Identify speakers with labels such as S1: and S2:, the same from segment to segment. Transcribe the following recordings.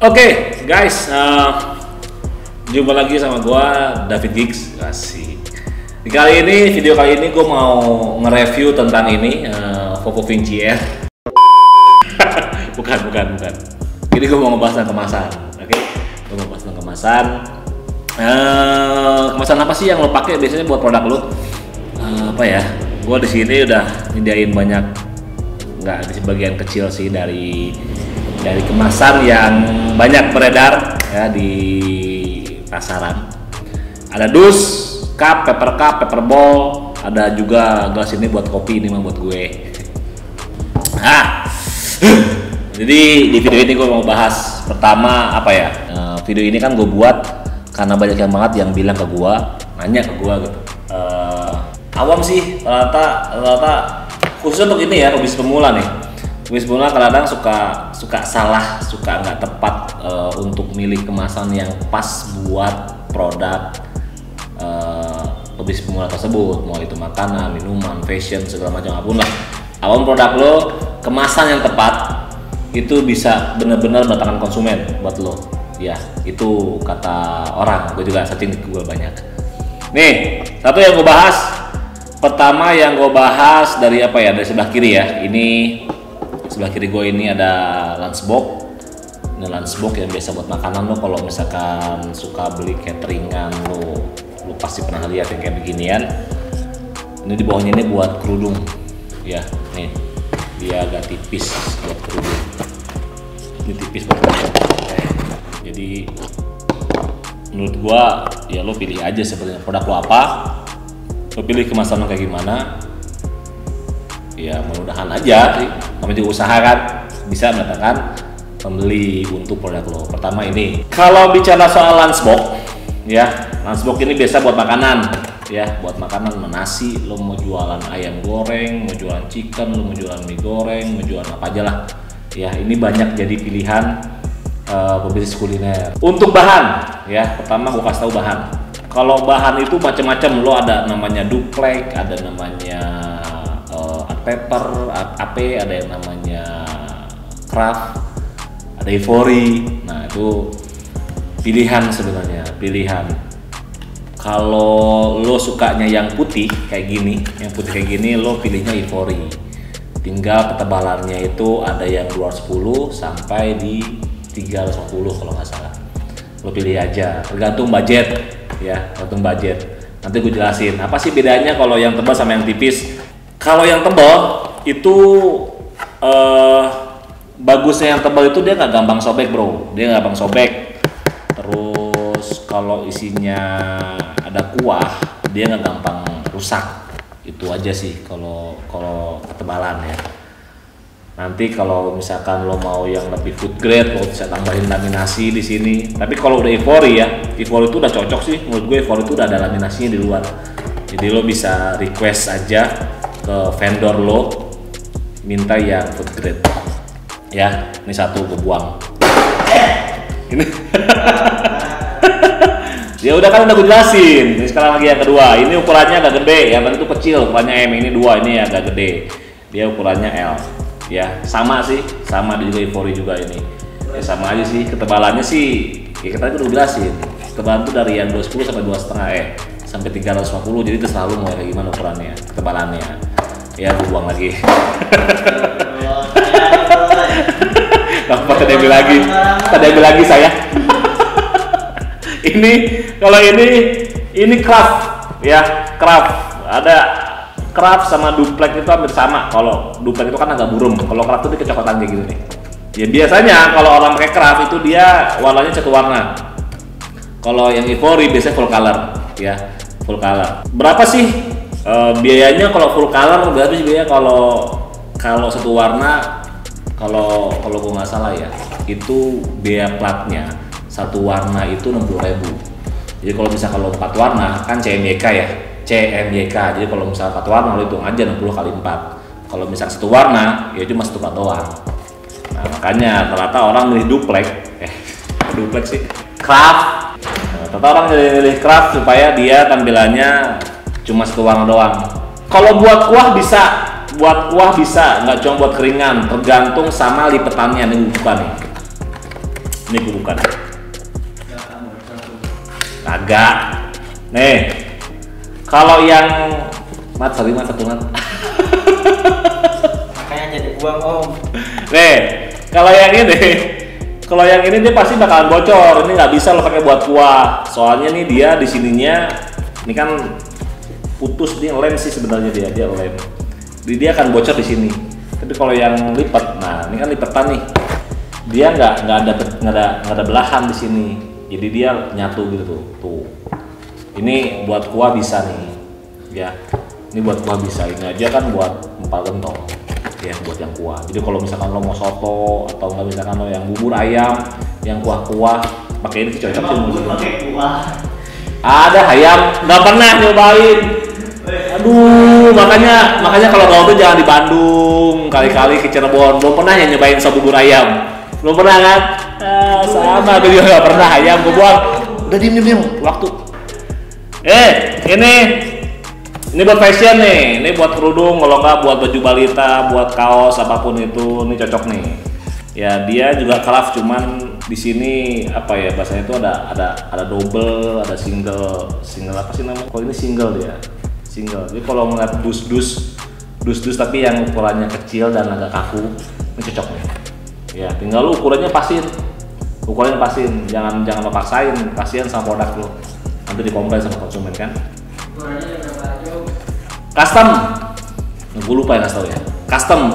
S1: Oke, guys, jumpa lagi sama gua David Gigs. Asik. Video kali ini gua mau nge-review tentang ini Volvo Vinci Air. bukan. Jadi gua mau ngebahas tentang kemasan. Oke, gua mau bahas tentang kemasan. Kemasan apa sih yang lo pakai biasanya buat produk lo? Apa ya? Gua di sini udah nyediain banyak, nggak di sebagian kecil sih dari kemasan yang banyak beredar ya di pasaran. Ada dus, cup, paper bowl, ada juga gelas ini buat kopi, ini mah buat gue. Jadi di video ini gue mau bahas pertama apa ya? Video ini kan gue buat karena banyak yang bilang ke gue, nanya ke gue gitu. Awam sih, rata-rata khusus untuk ini ya, pebisnis pemula nih. Pebisnis pemula kadang suka salah, suka nggak tepat untuk milih kemasan yang pas buat produk pebisnis pemula tersebut, mau itu makanan, minuman, fashion, segala macam apapun lah. Awam produk lo, kemasan yang tepat itu bisa benar-benar mendatangkan konsumen buat lo. Ya, itu kata orang. Gue juga searching di Google banyak. Nih, satu yang gue bahas. Pertama yang gue bahas dari apa ya? Dari sebelah kiri ya. Ini sebelah kiri gue ini ada lunchbox. Ini lunchbox yang biasa buat makanan lo. Kalau misalkan suka beli cateringan lo pasti pernah lihat yang kayak beginian. Ini di bawahnya ini buat kerudung. Ya, nih dia agak tipis buat kerudung. Ini tipis buat kerudung. Jadi menurut gua ya lo pilih aja sebenarnya produk lo apa. Lo pilih kemasan lo kayak gimana, ya mudah-mudahan aja sih. Namanya juga usaha kan, bisa mendatangkan pembeli untuk produk lo. Pertama ini, kalau bicara soal lunchbox, ya lunchbox ini biasa buat makanan, ya buat makanan, nasi. Lo mau jualan ayam goreng, mau jualan chicken, lo mau jualan mie goreng, mau jualan apa aja lah. Ya ini banyak jadi pilihan pebisnis kuliner. Untuk bahan, ya pertama gua kasih tahu bahan. Kalau bahan itu macam-macam, lo ada namanya duplek, ada namanya paper, AP, ada yang namanya craft, ada ivory. Nah itu pilihan sebenarnya, pilihan. Kalau lo sukanya yang putih kayak gini, lo pilihnya ivory. Tinggal ketebalannya itu ada yang 210 sampai di 350 kalau nggak salah. Lo pilih aja, tergantung budget. Ya, tergantung budget. Nanti gue jelasin apa sih bedanya kalau yang tebal sama yang tipis. Kalau yang tebal itu bagusnya yang tebal itu dia nggak gampang sobek bro, dia nggak gampang sobek. Terus kalau isinya ada kuah, dia nggak gampang rusak. Itu aja sih kalau ketebalan ya. Nanti kalau misalkan lo mau yang lebih food grade, lo bisa tambahin laminasi di sini. Tapi kalau udah ivory ya, ivory itu udah cocok sih. Menurut gue ivory itu udah ada laminasinya di luar. Jadi lo bisa request aja ke vendor lo, minta yang food grade. Ya, ini satu gue buang. Ini. Ya udah kan udah gue jelasin. Ini sekarang lagi yang kedua. Ini ukurannya agak gede. Yang tadi itu kecil, ukurannya M. Ini 2, ini agak gede. Dia ukurannya L. Ya sama sih, sama juga ivory juga ini ya sama aja sih. Ketebalannya sih ya kita udah jelasin, ketebalan tuh dari yang 210 sampai 2,5 sampai 350. Jadi terserah lu mau kayak gimana ukurannya, ketebalannya. Ya gue buang lagi. Tadi ambil lagi saya. Ini kalau ini craft ya, craft. Ada craft sama duplek itu hampir sama. Kalau duplek itu kan agak buram, kalau craft itu dia kecoklatan kayak gitu nih. Ya biasanya kalau orang pakai craft itu dia warnanya satu warna. Kalau yang ivory biasanya full color, ya full color. Berapa sih biayanya kalau full color? Berapa sih biaya kalau satu warna? Kalau gue nggak salah ya, itu biaya platnya satu warna itu 60.000. Jadi kalau bisa kalau 4 warna kan CMYK ya. CMYK, jadi kalau misalnya 4 warna lo hitung aja 60 kali 4. Kalau misalnya satu warna ya cuma 1 plat doang. Nah makanya ternyata orang milih duplek sih craft. Ternyata orang milih craft supaya dia tampilannya cuma 1 warna doang. Kalau buat kuah bisa, nggak cuma buat keringan, tergantung sama lipetannya. Ini bukan nih, Ini gue bukan. Kagak. Nih, kalau yang sorry satu mat.
S2: Makanya jadi buang om.
S1: Nih, kalau yang ini dia pasti bakalan bocor. Ini nggak bisa lo pakai buat kuah. Soalnya nih dia di sininya, ini kan putus, dia lem sih sebenarnya dia lem. Jadi dia akan bocor di sini. Tapi kalau yang lipat, nah ini kan lipetan nih, dia nggak ada belahan di sini. Jadi dia nyatu gitu tuh. Ini buat kuah bisa nih, ya. Ini buat kuah bisa. Ini aja kan buat empal gentong, ya buat yang kuah. Jadi kalau misalkan lo mau soto atau nggak misalkan lo yang bubur ayam, yang kuah-kuah, pakai ini cocok sih.
S2: Bubur pakai kuah.
S1: Ada ayam, nggak pernah nyobain. Aduh, makanya kalau mau tuh jangan di Bandung, kali-kali ke Cirebon. Belum pernah ya nyobain sop bubur ayam. Belum pernah kan? Sama, gue juga nggak pernah ayam gue buang. Udah diem waktu. Ini buat fashion nih, ini buat kerudung, kalau nggak buat baju balita, buat kaos apapun itu, ini cocok nih. Ya dia juga craft, cuman di sini apa ya bahasanya itu ada double, ada single apa sih namanya? Kalau ini single dia, single. Jadi kalau ngeliat dus tapi yang ukurannya kecil dan agak kaku, ini cocok nih. Ya tinggal lu ukurannya pasin, jangan lo paksain, kasihan sama produk lo, nanti dikomplain sama konsumen kan. Custom, gue lupa yang kasih tau ya.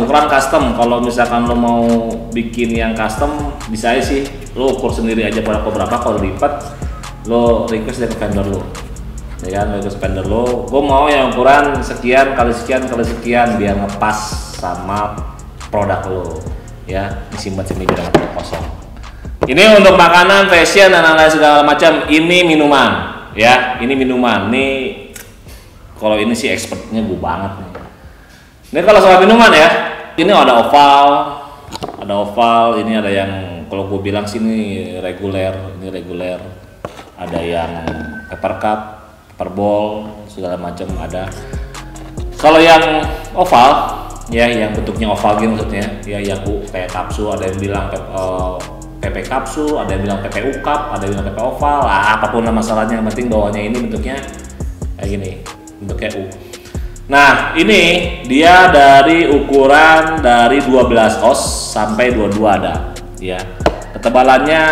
S1: Ukuran custom. Kalau misalkan lo mau bikin yang custom, bisa aja sih. Lo ukur sendiri aja produk berapa. Kalau lipat, lo request dari vendor lo. Ya kan, request vendor lo. Gue mau yang ukuran sekian kali sekian biar ngepas sama produk lo. Ya, disimpan sini biar nggak kosong. Ini untuk makanan, fashion dan lain-lain segala macam. Ini minuman, ya. Ini minuman. Nih. Kalau ini sih expertnya gue banget nih. Ini kalau soal minuman ya, ini ada oval, ini ada yang kalau gue bilang sih ini reguler, ada yang pepper cup, pepper ball, segala macam ada. Kalau yang oval, ya yang bentuknya oval gitu maksudnya, ya yang kayak kapsul, ada yang bilang PP kapsul, ada yang bilang PPU cup, ada yang bilang PP oval, apapun lah masalahnya, yang penting bawahnya ini bentuknya kayak gini. Bentuknya U. Nah ini dia dari ukuran dari 12 oz sampai 22 ada ya. Ketebalannya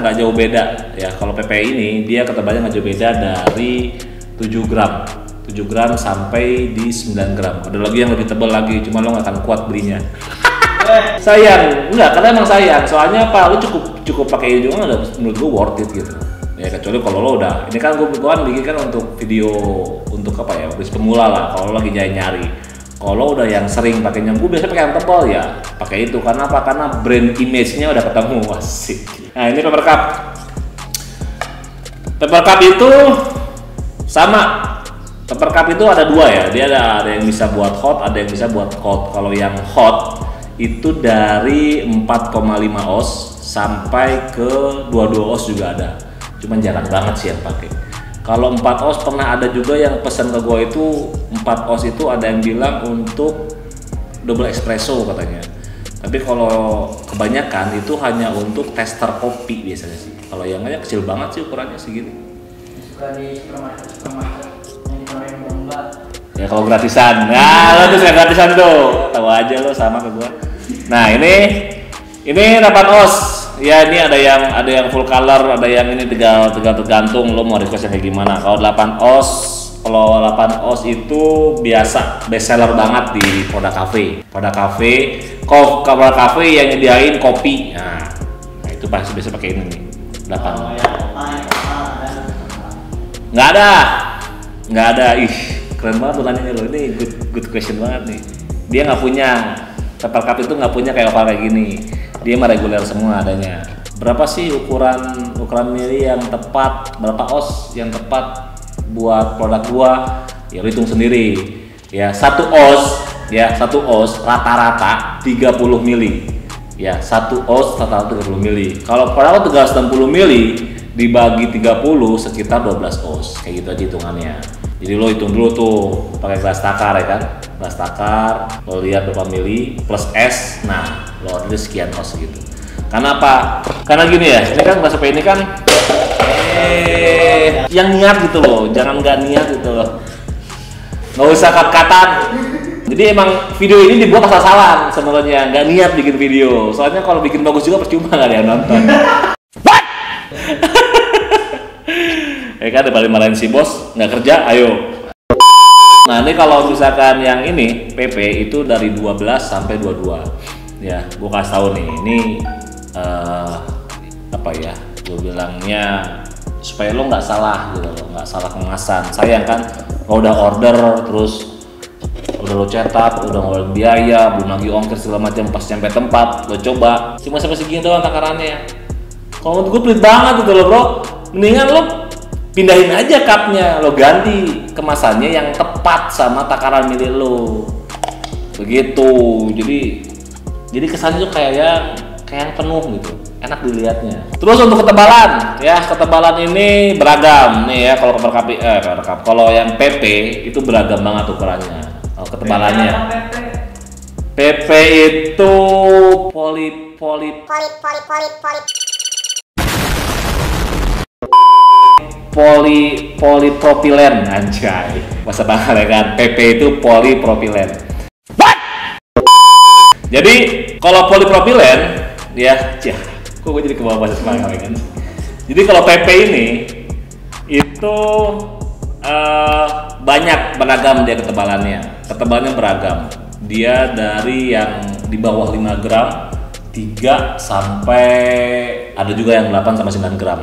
S1: nggak jauh beda ya. Kalau PP ini dia ketebalannya nggak jauh beda dari 7 gram sampai di 9 gram. Ada lagi yang lebih tebal lagi, cuma lo nggak akan kuat belinya. Sayang, enggak, karena emang sayang. Soalnya apa? Lo cukup pakai ini juga nggak, menurut gue worth it gitu. Ya kecuali kalau lo udah, ini kan gue kan bikin kan untuk video untuk apa ya, bis pemula lah. Kalau lo lagi nyari, kalau lo udah yang sering pakainya, gue biasanya pakai yang tebal ya, pakai itu. Karena apa? Karena brand image-nya udah ketemu, asik. Nah ini pepper cup. Pepper cup itu sama. Pepper cup itu ada dua ya, dia ada yang bisa buat hot, ada yang bisa buat cold. Kalau yang hot itu dari 4,5 oz sampai ke 22 oz juga ada. Cuman jarang banget sih yang pakai. Kalau 4 oz pernah ada juga yang pesan ke gue itu 4 oz itu ada yang bilang untuk double espresso katanya. Tapi kalau kebanyakan itu hanya untuk tester kopi biasanya sih. Kalau yang lainnya kecil banget sih ukurannya segini.
S2: Suka di supermarket yang ditawarin Mbak.
S1: Ya kalau gratisan, nah lo tuh yang gratisan tuh, tahu aja lo sama ke gue. Nah ini 8 oz. Ya ini ada yang full color, ada yang ini tergantung lo mau request yang kayak gimana. Kalau 8 oz itu biasa best seller banget di produk cafe yang nyediain kopi. Nah itu pasti biasa pakai ini nih 8. Nggak ada. Ih keren banget tuh nanya lo, ini good question banget nih. Dia nggak punya pepper cup itu, nggak punya kayak oval kayak gini. Dia mah reguler semua adanya. Berapa sih ukuran mili yang tepat, berapa oz yang tepat buat produk gua? Ya lu hitung sendiri. Ya 1 oz rata-rata 30 mili. Ya 1 oz rata-rata 30 mili. Kalau produk 360 mili dibagi 30 sekitar 12 oz. Kayak gitu aja hitungannya. Jadi lo hitung dulu tuh pakai gelas takar ya kan, gelas takar lo lihat berapa mili plus es, nah lo order sekian oz gitu. Karena apa? Karena gini ya, ini kan Mas ini kan yang niat gitu loh, jangan nggak niat gitu loh. Nggak usah kat-katan. Jadi emang video ini dibuat asal-asalan sebenarnya, nggak niat bikin video. Soalnya kalau bikin bagus juga percuma nggak ada yang nonton. What? Kan ada balik marahin si bos, nggak kerja, ayo. Nah ini kalau misalkan yang ini PP itu dari 12 sampai 22. Ya, gua kasih tahu nih, ini apa ya? Gue bilangnya supaya lo nggak salah gitu loh, nggak salah kemasan. Sayang kan, kalau udah order terus udah lo cetak, udah ngeluarin biaya, belum lagi ongkir segala macam, pas sampai tempat lo coba cuma sampai segini doang takarannya. Kalau menurut gue pelit banget gitu loh bro, mendingan lo pindahin aja cupnya, lo ganti kemasannya yang tepat sama takaran milik lo, begitu. Jadi kesannya tuh kayak penuh gitu, enak dilihatnya. Terus untuk ketebalan, ya ketebalan ini beragam nih ya. Kalau yang PP itu beragam banget ukurannya. Ketebalannya. PP itu polipropilen, anjay. Bahasa Bangsa kan. PP itu polipropilen. What? Jadi kalau polipropilen ya, kok gue jadi kebawa bahasa Bangsa kan. Jadi kalau PP ini itu banyak beragam dia ketebalannya. Ketebalannya beragam. Dia dari yang di bawah 5 gram, 3 sampai ada juga yang 8 sampai 9 gram.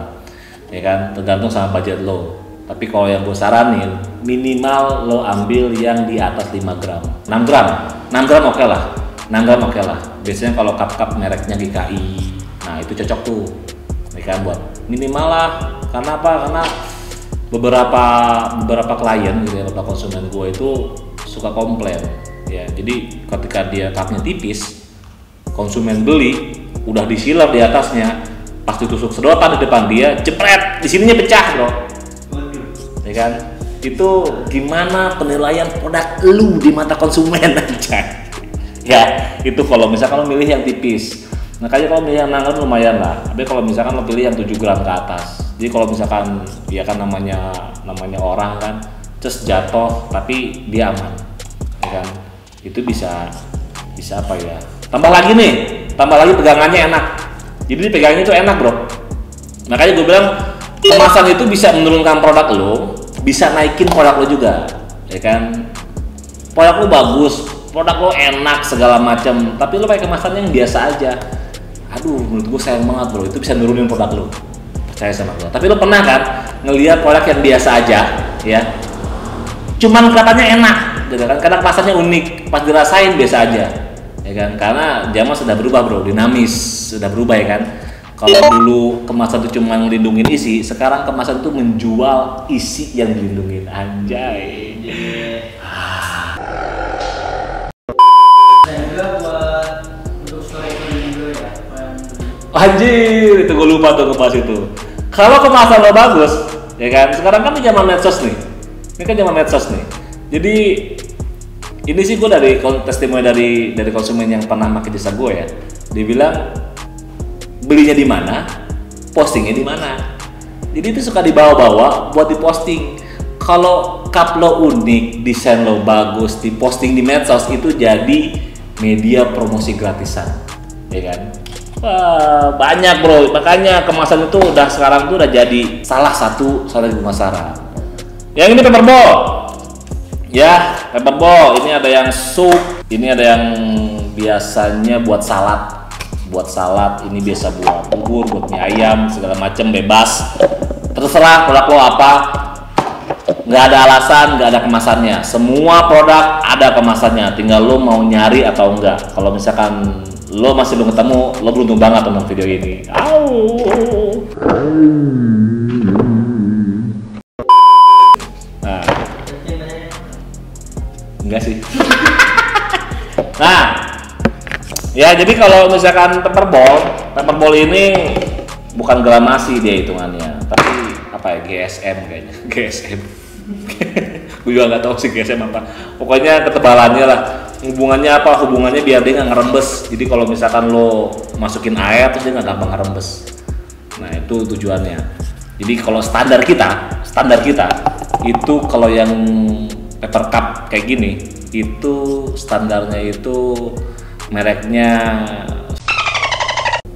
S1: Ya kan, tergantung sama budget lo. Tapi kalau yang gue saranin, minimal lo ambil yang di atas 5 gram. 6 gram. 6 gram oke lah. 6 gram oke lah. Biasanya kalau cup-cup mereknya GKI, nah itu cocok tuh. Ya kan, buat minimal lah. Karena apa? Karena beberapa klien gitu ya, beberapa konsumen gue itu suka komplain ya. Jadi ketika dia cupnya tipis, konsumen beli udah disilar di atasnya, pas ditusuk sedotan di depan dia, jepret, di sininya pecah bro. Ya kan? Itu gimana penilaian produk lu di mata konsumen aja. Ya, itu kalau misalkan lo milih yang tipis. Nah, kayak kalau milih yang nanggal lumayan lah. Tapi kalau misalkan lo pilih yang 7 gram ke atas. Jadi kalau misalkan ya kan namanya orang kan, terus jatuh tapi dia aman. Ya kan? Itu bisa apa ya? Tambah lagi pegangannya enak. Jadi pegangnya itu enak, bro. Makanya gue bilang kemasan itu bisa menurunkan produk lo, bisa naikin produk lo juga. Ya kan? Produk lo bagus, produk lo enak segala macam, tapi lo pakai kemasan yang biasa aja. Aduh, menurut gue sayang banget bro, itu bisa nurunin produk lo. Percaya sama gue. Tapi lo pernah kan ngelihat produk yang biasa aja, ya? Cuman kelihatannya enak, gitu kan? Karena kemasannya unik, pas dirasain biasa aja, ya kan? Karena zaman sudah berubah bro, dinamis, sudah berubah ya kan? Kalau dulu kemasan itu cuma ngelindungin isi, sekarang kemasan itu menjual isi yang dilindungin, anjay. Anjir, itu gue lupa tuh kepas itu. Kalau kemasan lo bagus, ya kan? Sekarang kan zaman medsos nih. Ini kan zaman medsos nih. Jadi ini sih gue dari testimoni dari konsumen yang pernah pakai jasa gue ya. Dia bilang belinya di mana, postingnya di mana. Jadi itu suka dibawa-bawa buat diposting. Kalau cup lo unik, desain lo bagus, diposting di medsos itu jadi media promosi gratisan, ya kan? Wah, banyak bro, makanya kemasan itu sekarang tuh udah jadi salah satu pemasaran. Yang ini paper bowl, ya paper bowl. Ini ada yang sup, ini ada yang biasanya buat salad. Ini biasa buat bubur, buat mie ayam, segala macam bebas. Terserah produk lo apa, nggak ada alasan, nggak ada kemasannya. Semua produk ada kemasannya, tinggal lo mau nyari atau enggak. Kalau misalkan lo masih belum ketemu, lo beruntung banget nonton video ini. Nah, enggak sih. Nah, ya jadi kalau misalkan paper bowl ini bukan gramasi dia hitungannya, tapi apa ya, GSM kayaknya, GSM. Gue juga nggak tahu sih GSM apa. Pokoknya ketebalannya lah. Hubungannya apa? Hubungannya biar dia nggak ngerembes. Jadi kalau misalkan lo masukin air terus dia nggak gampang ngerembes. Nah itu tujuannya. Jadi kalau standar kita itu kalau yang paper cup kayak gini itu standarnya itu mereknya.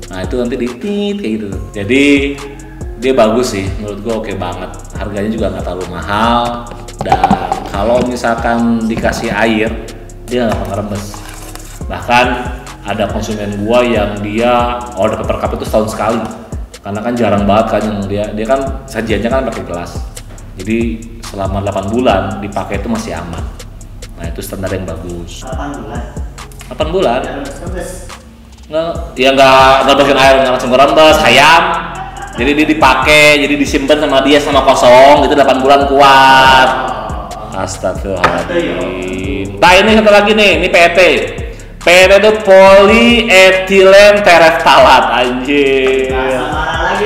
S1: Nah itu nanti ditit kayak gitu. Jadi dia bagus sih, menurut gua oke banget. Harganya juga nggak terlalu mahal dan kalau misalkan dikasih air dia nggak akan rembes. Bahkan ada konsumen gua yang dia order paper cup itu setahun sekali, karena kan jarang banget kan yang dia kan sajiannya kan pakai gelas. Jadi selama 8 bulan dipakai itu masih aman. Nah itu standar yang bagus.
S2: 8 bulan.
S1: 8 bulan?
S2: Ya,
S1: nggak bikin air nggak langsung rembes, hayam. Jadi dia dipakai, jadi disimpan sama dia sama kosong, itu 8 bulan kuat. Astagfirullahaladzim. Nah ini satu lagi nih, ini PET. PET itu polyethylene tereftalat, anjir.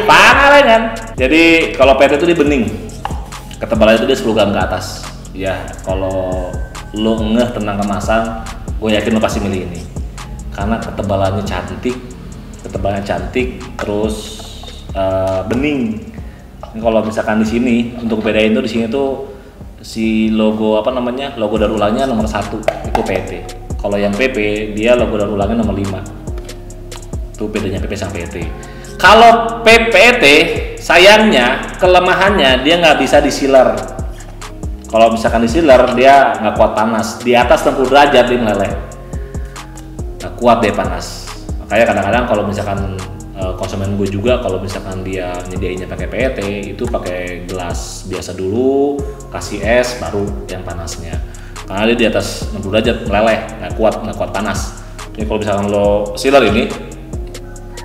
S1: Parah kan? Jadi kalau PET itu dia bening. Ketebalannya itu dia 10 gram ke atas. Ya, kalau lo ngeh tentang kemasan, gue yakin lo pasti milih ini. Karena ketebalannya cantik, terus bening. Kalau misalkan di sini untuk bedain tuh di sini tuh si logo logo daur ulangnya nomor 1 itu PT. Kalau yang PP dia logo daur ulangnya nomor 5. Itu bedanya PP sama PT. Kalau PPT sayangnya kelemahannya dia nggak bisa disiler. Kalau misalkan disiler dia nggak kuat panas. Di atas 60 derajat dia meleleh. Nggak kuat deh panas. Makanya kadang-kadang kalau misalkan konsumen gue juga kalau misalkan dia nyediainnya pakai PET itu pakai gelas biasa dulu, kasih es baru yang panasnya. Karena dia di atas 60 derajat meleleh, nggak kuat panas. Jadi kalau misalkan lo sealer ini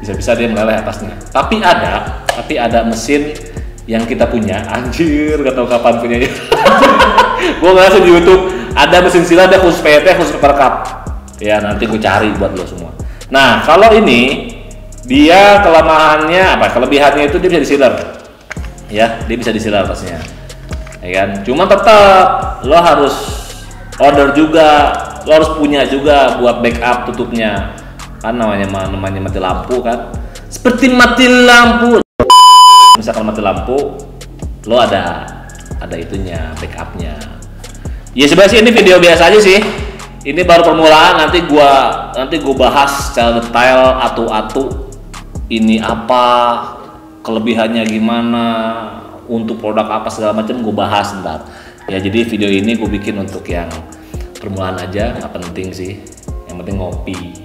S1: bisa-bisa dia meleleh atasnya. Tapi ada mesin yang kita punya, anjir gak tahu kapan punyanya. Gue ngasih di YouTube ada mesin sealer ada khusus PET khusus paper cup. Ya nanti gue cari buat lo semua. Nah kalau ini dia kelemahannya kelebihannya itu dia bisa disiler, ya dia bisa disiler atasnya, ya kan. Cuma tetap lo harus order juga, lo harus punya juga buat backup tutupnya, kan namanya mati lampu kan, seperti mati lampu. Misalkan mati lampu, lo ada itunya backupnya. Ya sebenarnya sih ini video biasa aja sih. Ini baru permulaan, nanti gua bahas secara detail atu-atu. Ini apa, kelebihannya gimana, untuk produk apa segala macam gue bahas ntar. Ya jadi video ini gue bikin untuk yang permulaan aja, nggak penting sih. Yang penting ngopi,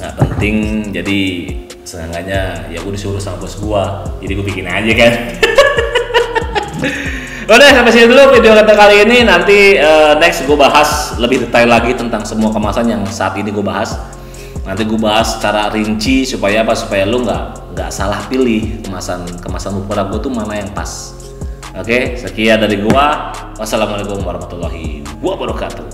S1: nggak penting. Jadi seenggaknya ya gue disuruh sama bos gue, jadi gue bikin aja kan. Udah sampai sini dulu video kita kali ini. Nanti next gue bahas lebih detail lagi tentang semua kemasan yang saat ini gue bahas. Nanti gue bahas secara rinci supaya lo nggak salah pilih kemasan produk gue tuh mana yang pas. Oke, sekian dari gua. Wassalamualaikum warahmatullahi wabarakatuh.